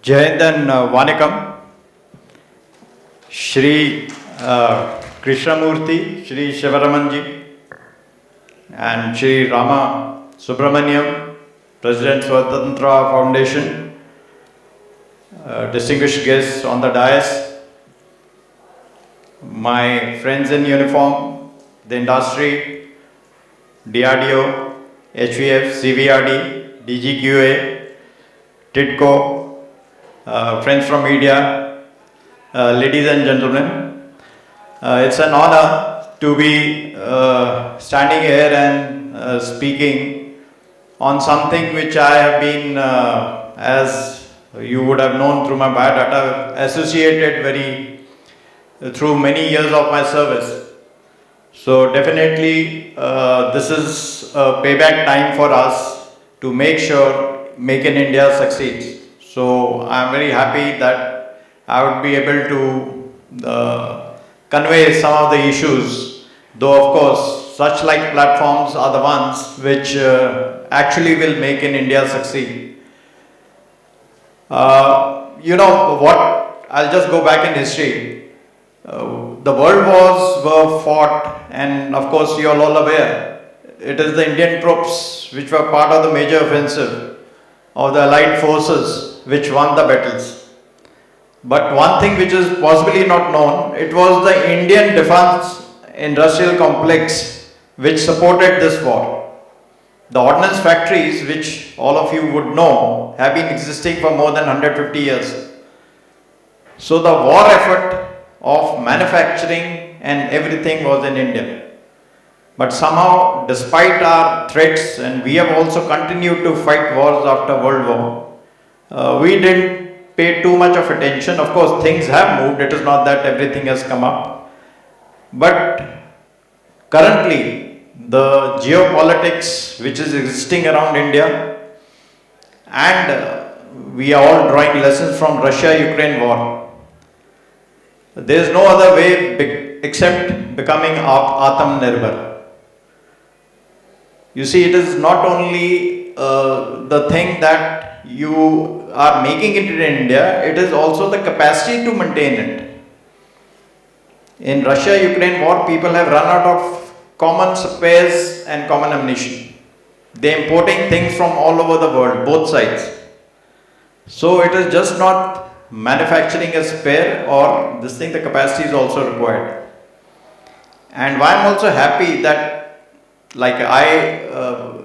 Jayandan Vanikam, Shri Krishnamurthy, Shri Shivaramanji, and Shri Rama Subramaniam, President Swatantra Foundation, distinguished guests on the dais, my friends in uniform, the industry, DRDO, HVF, CVRD, DGQA, TIDCO, friends from media, ladies and gentlemen. It's an honor to be standing here and speaking on something which I have been, as you would have known through my biodata, associated through many years of my service. So definitely this is a payback time for us to make sure Make in India succeeds. So I am very happy that I would be able to convey some of the issues, though of course such like platforms are the ones which actually will make in India succeed. You know what, I'll just go back in history. The world wars were fought, and of course you are all aware, it is the Indian troops which were part of the major offensive of the allied forces which won the battles. But one thing which is possibly not known, it was the Indian defense industrial complex which supported this war. The ordnance factories, which all of you would know, have been existing for more than 150 years. So the war effort of manufacturing and everything was in India. But somehow, despite our threats, and we have also continued to fight wars after World War, we didn't pay too much of attention. Of course, things have moved. It is not that everything has come up. But currently, the geopolitics which is existing around India, and we are all drawing lessons from Russia-Ukraine war. There is no other way except becoming Atam-Nirbhar. You see, it is not only the thing that you are making it in India, it is also the capacity to maintain it. In Russia-Ukraine war, people have run out of common spares and common ammunition. They are importing things from all over the world, both sides. So it is just not manufacturing a spare or this thing, the capacity is also required. And why I'm also happy that, like I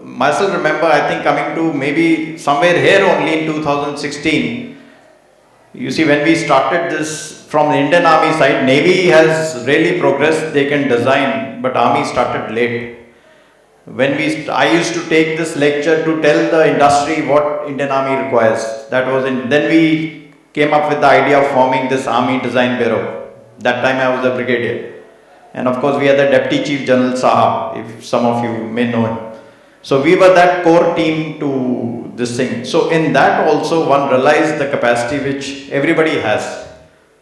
myself remember, I think coming to maybe somewhere here only in 2016. You see, when we started this from the Indian Army side, Navy has really progressed, they can design, but Army started late. When I used to take this lecture to tell the industry what Indian Army requires. Then we came up with the idea of forming this Army Design Bureau. That time I was a brigadier. And of course we had the Deputy Chief General Saha, if some of you may know him. So we were that core team to this thing. So in that also one realized the capacity which everybody has.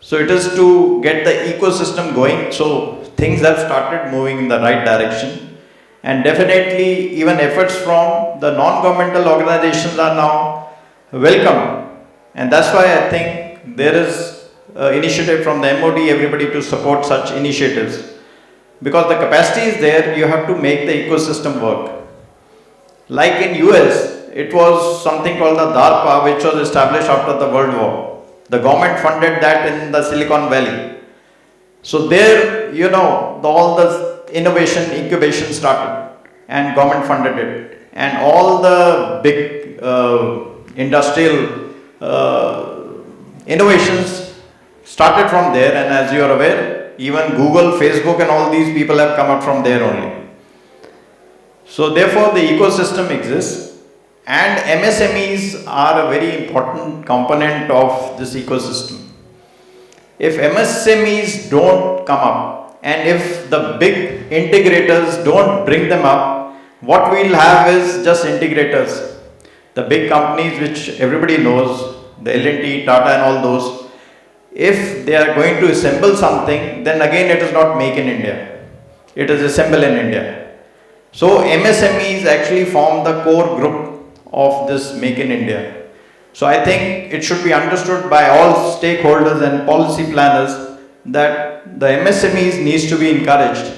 So it is to get the ecosystem going. So things have started moving in the right direction. And definitely even efforts from the non-governmental organizations are now welcome. And that's why I think there is initiative from the MOD, everybody to support such initiatives. Because the capacity is there, you have to make the ecosystem work. Like in US, it was something called the DARPA, which was established after the World War. The government funded that in the Silicon Valley. So there, you know, all the innovation, incubation started and government funded it. And all the big industrial innovations started from there, and as you are aware, even Google, Facebook and all these people have come up from there only. So therefore the ecosystem exists, and MSMEs are a very important component of this ecosystem. If MSMEs don't come up, and if the big integrators don't bring them up, what we'll have is just integrators. The big companies which everybody knows, the L&T, Tata and all those, if they are going to assemble something, then again it is not make in India. It is assemble in India. So MSMEs actually form the core group of this Make in India. So I think it should be understood by all stakeholders and policy planners that the MSMEs needs to be encouraged.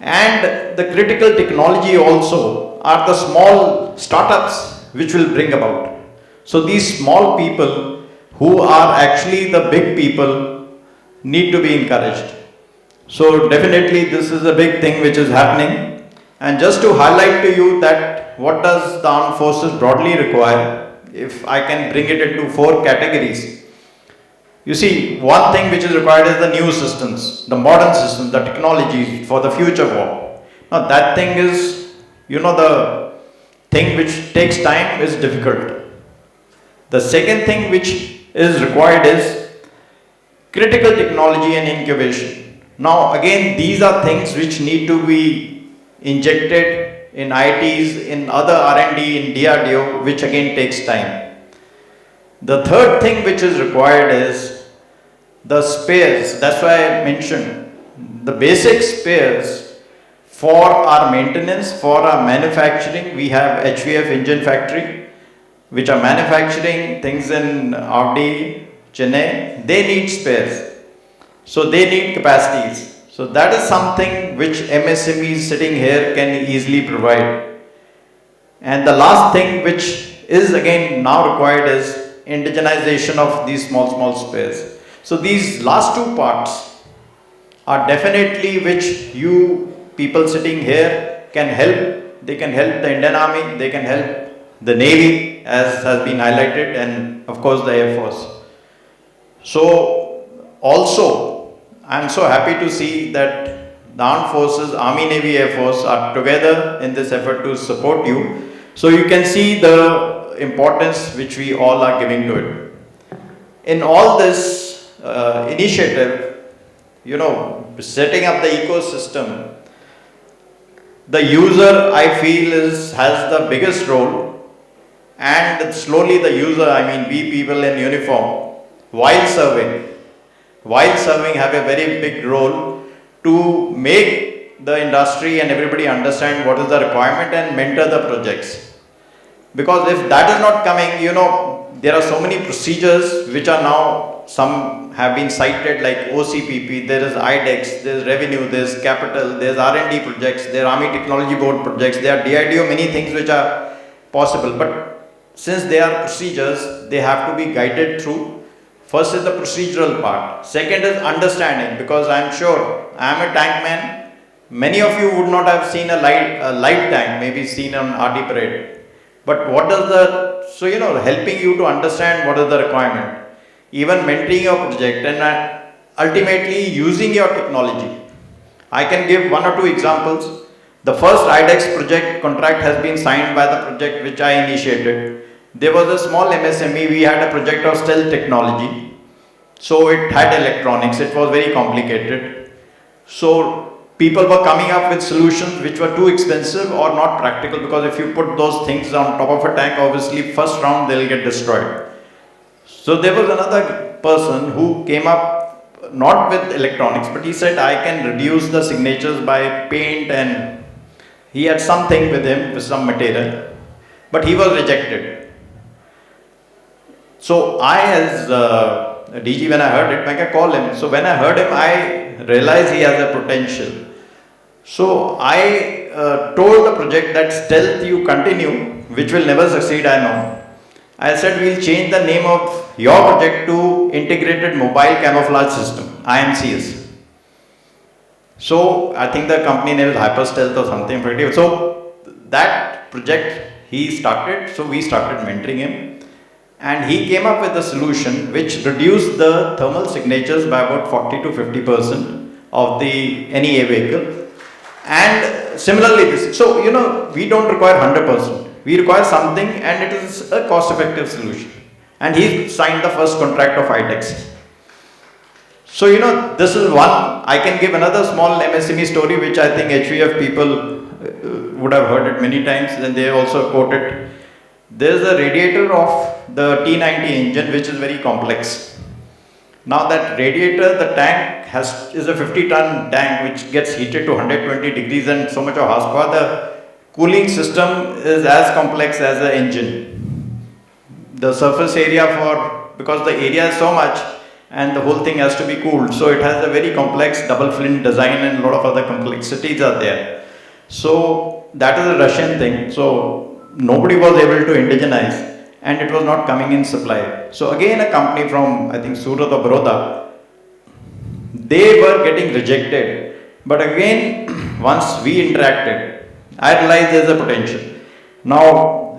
And the critical technology also are the small startups which will bring about. So these small people who are actually the big people need to be encouraged. So definitely this is a big thing which is happening. And just to highlight to you that what does the armed forces broadly require, if I can bring it into 4 categories. You see, one thing which is required is the new systems, the modern systems, the technologies for the future war. Now that thing is, the thing which takes time is difficult. The second thing which is required is critical technology and incubation. Now again, these are things which need to be injected in IITs, in other R&D, in DRDO, which again takes time. The third thing which is required is the spares. That's why I mentioned the basic spares for our maintenance, for our manufacturing. We have HVF engine factory, which are manufacturing things in Audi, Chennai. They need spares. So they need capacities. So that is something which MSMEs sitting here can easily provide. And the last thing which is again now required is indigenization of these small spares. So these last 2 parts are definitely which you people sitting here can help. They can help the Indian Army, they can help the Navy as has been highlighted, and of course the Air Force. So also I am so happy to see that the Armed Forces, Army, Navy, Air Force are together in this effort to support you. So you can see the importance which we all are giving to it. In all this initiative, setting up the ecosystem, the user I feel has the biggest role, and slowly the user, we people in uniform, while serving have a very big role to make the industry and everybody understand what is the requirement and mentor the projects. Because if that is not coming, there are so many procedures which are now, some have been cited like OCPP, there is IDEX, there is revenue, there is capital, there is R&D projects, there are Army Technology Board projects, there are DIDO, many things which are possible. But since they are procedures, they have to be guided through. First is the procedural part. Second is understanding, because I am sure, I am a tank man. Many of you would not have seen a live tank, maybe seen on RD parade. But what does helping you to understand what is the requirement, even mentoring your project, and ultimately using your technology. I can give 1 or 2 examples. The first IDEX project contract has been signed by the project which I initiated. There was a small MSME, we had a project of stealth technology. So it had electronics, it was very complicated. So people were coming up with solutions which were too expensive or not practical, because if you put those things on top of a tank, obviously first round they'll get destroyed. So there was another person who came up not with electronics, but he said I can reduce the signatures by paint, and he had something with him, with some material, but he was rejected. So I, as DG, when I heard it, I called him. So when I heard him, I realized he has a potential. So I told the project that stealth you continue, which will never succeed, I know. I said we'll change the name of your project to Integrated Mobile Camouflage System, IMCS. So I think the company name is Hyper Stealth or something. So that project he started, so we started mentoring him. And he came up with a solution which reduced the thermal signatures by about 40 to 50% of the NEA vehicle. And similarly, we don't require 100%. We require something, and it is a cost-effective solution. And he signed the first contract of IDEX. So, this is one. I can give another small MSME story, which I think HVF people would have heard it many times, and they also quoted. There is a radiator of the T90 engine which is very complex. Now that radiator, the tank is a 50-ton tank which gets heated to 120 degrees and so much of horsepower. The cooling system is as complex as the engine. the surface area for, because the area is so much and the whole thing has to be cooled. So it has a very complex double flint design and a lot of other complexities are there. So that is a Russian thing. So nobody was able to indigenize and it was not coming in supply. So again a company from I think Surat or Baroda, they were getting rejected. But again, once we interacted, I realized there's a potential. Now,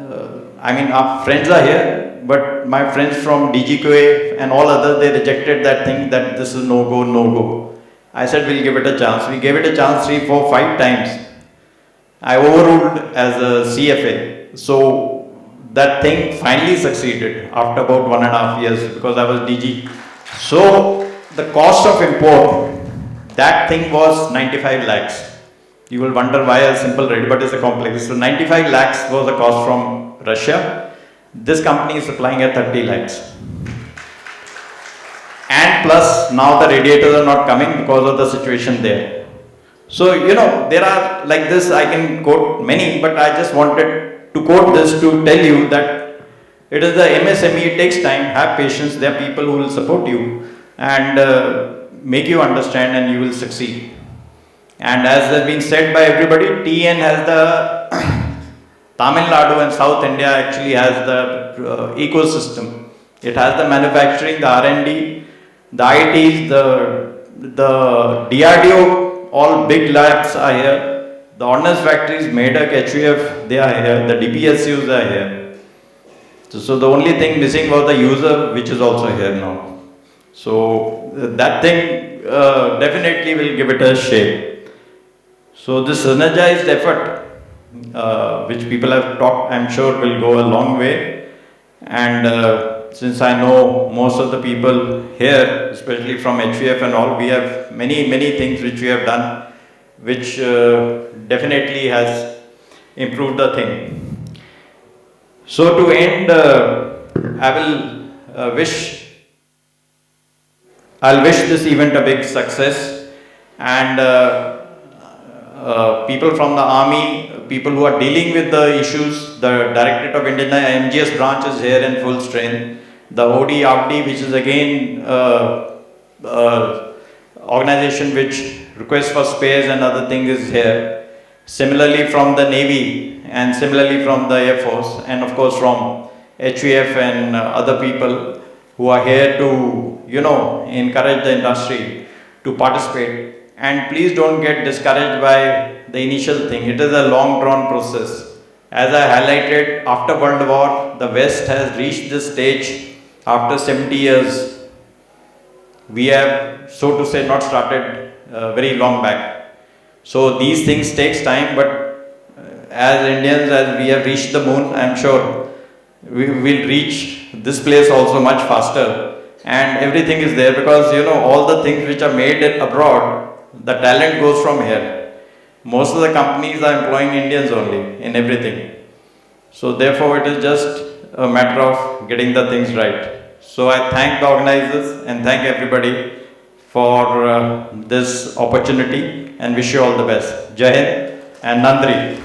I mean, our friends are here, but my friends from DGQA and all others, they rejected that thing that this is no go, no go. I said, we'll give it a chance. We gave it a chance 3, 4, 5 times. I overruled as a CFA. So that thing finally succeeded after about 1.5 years because I was DG. So the cost of import, that thing was 95 lakhs. You will wonder why a simple ready, but it's a complex. So 95 lakhs was the cost from Russia. This company is supplying at 30 lakhs. And plus now the radiators are not coming because of the situation there. So, you know, there are like this, I can quote many, but I just wanted to quote this to tell you that it is the MSME, it takes time, have patience, there are people who will support you and make you understand and you will succeed. And as has been said by everybody, TN has the Tamil Nadu and South India actually has the ecosystem. It has the manufacturing, the R&D, the ITs, the DRDO, all big labs are here. The ordnance factories, MEDAC, HUF, they are here. The DPSUs are here. So the only thing missing was the user, which is also here now. So that thing definitely will give it a shape. So this synergized effort, which people have talked, I'm sure will go a long way. And since I know most of the people here, especially from HVF and all, we have many things which we have done, which definitely has improved the thing. So to end, I'll wish this event a big success, and people from the army, people who are dealing with the issues, the Directorate of Indian MGS branch is here in full strength. The OD, which is again organization which requests for spares and other things is here. Similarly from the Navy and similarly from the Air Force and of course from HVF and other people who are here to, you know, encourage the industry to participate. And please don't get discouraged by the initial thing. It is a long drawn process. As I highlighted, after World War, the West has reached this stage after 70 years. We have, so to say, not started very long back. So these things takes time, but as Indians, as we have reached the moon, I am sure we will reach this place also much faster. And everything is there because, you know, all the things which are made abroad, the talent goes from here. Most of the companies are employing Indians only in everything. So therefore it is just a matter of getting the things right. So I thank the organizers and thank everybody for this opportunity and wish you all the best. Jai Hind and Nandri.